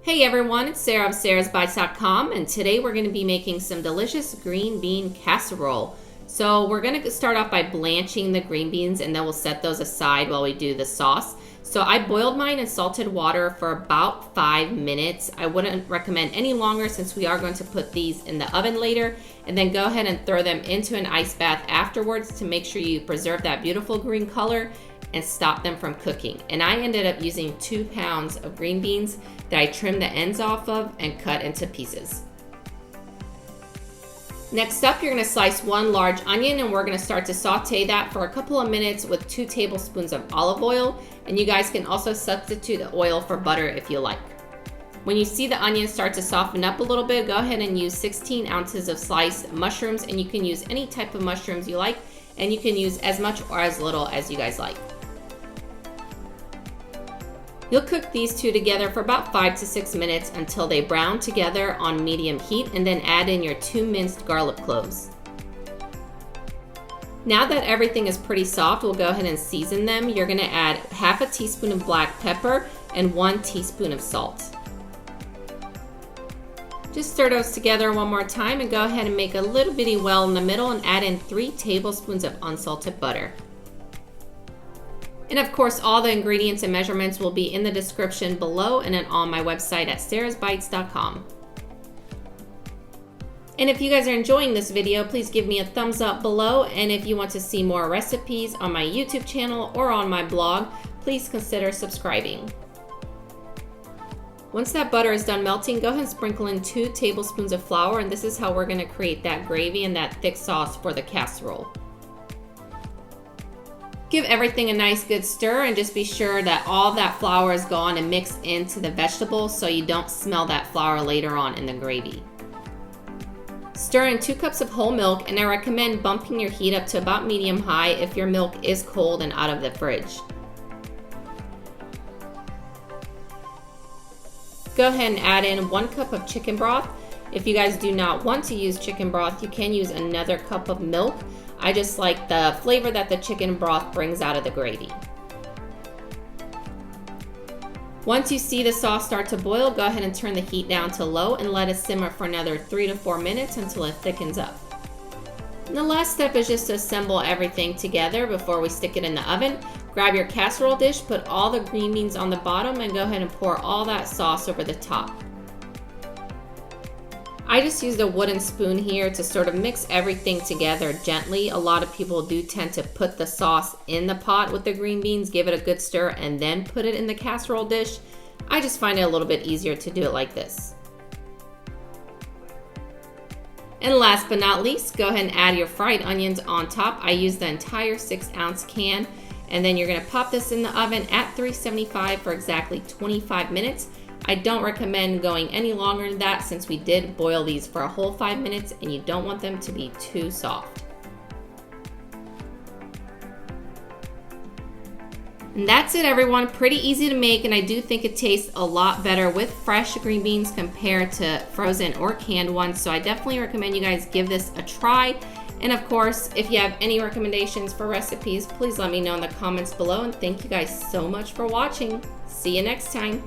Hey everyone, it's Sarah of sarahsbites.com, and today we're going to be making some delicious green bean casserole. So we're going to start off by blanching the green beans, and then we'll set those aside while we do the sauce. So I boiled mine in salted water for about 5 minutes. I wouldn't recommend any longer since we are going to put these in the oven later, and then go ahead and throw them into an ice bath afterwards to make sure you preserve that beautiful green color and stop them from cooking. And I ended up using 2 pounds of green beans that I trimmed the ends off of and cut into pieces. Next up, you're going to slice 1 large onion, and we're going to start to saute that for a couple of minutes with 2 tablespoons of olive oil, and you guys can also substitute the oil for butter if you like. When you see the onion start to soften up a little bit, go ahead and use 16 ounces of sliced mushrooms, and you can use any type of mushrooms you like, and you can use as much or as little as you guys like. You'll cook these two together for about 5 to 6 minutes until they brown together on medium heat, and then add in your 2 minced garlic cloves. Now that everything is pretty soft, we'll go ahead and season them. You're going to add half a teaspoon of black pepper and 1 teaspoon of salt. Just stir those together one more time and go ahead and make a little bitty well in the middle and add in 3 tablespoons of unsalted butter. And of course, all the ingredients and measurements will be in the description below and then on my website at sarahsbites.com. And if you guys are enjoying this video, please give me a thumbs up below. And if you want to see more recipes on my YouTube channel or on my blog, please consider subscribing. Once that butter is done melting, go ahead and sprinkle in 2 tablespoons of flour, and this is how we're going to create that gravy and that thick sauce for the casserole. Give everything a nice good stir, and just be sure that all that flour is gone and mixed into the vegetables so you don't smell that flour later on in the gravy. Stir in 2 cups of whole milk, and I recommend bumping your heat up to about medium high if your milk is cold and out of the fridge. Go ahead and add in 1 cup of chicken broth. If you guys do not want to use chicken broth, you can use another cup of milk. I just like the flavor that the chicken broth brings out of the gravy. Once you see the sauce start to boil, go ahead and turn the heat down to low and let it simmer for another 3 to 4 minutes until it thickens up. And the last step is just to assemble everything together before we stick it in the oven. Grab your casserole dish, put all the green beans on the bottom, and go ahead and pour all that sauce over the top. I just used a wooden spoon here to sort of mix everything together gently. A lot of people do tend to put the sauce in the pot with the green beans, give it a good stir, and then put it in the casserole dish. I just find it a little bit easier to do it like this. And last but not least, go ahead and add your fried onions on top. I used the entire 6-ounce can, and then you're going to pop this in the oven at 375 for exactly 25 minutes. I don't recommend going any longer than that since we did boil these for a whole 5 minutes and you don't want them to be too soft. And that's it everyone, pretty easy to make, and I do think it tastes a lot better with fresh green beans compared to frozen or canned ones, so I definitely recommend you guys give this a try. And of course, if you have any recommendations for recipes, please let me know in the comments below, and thank you guys so much for watching. See you next time.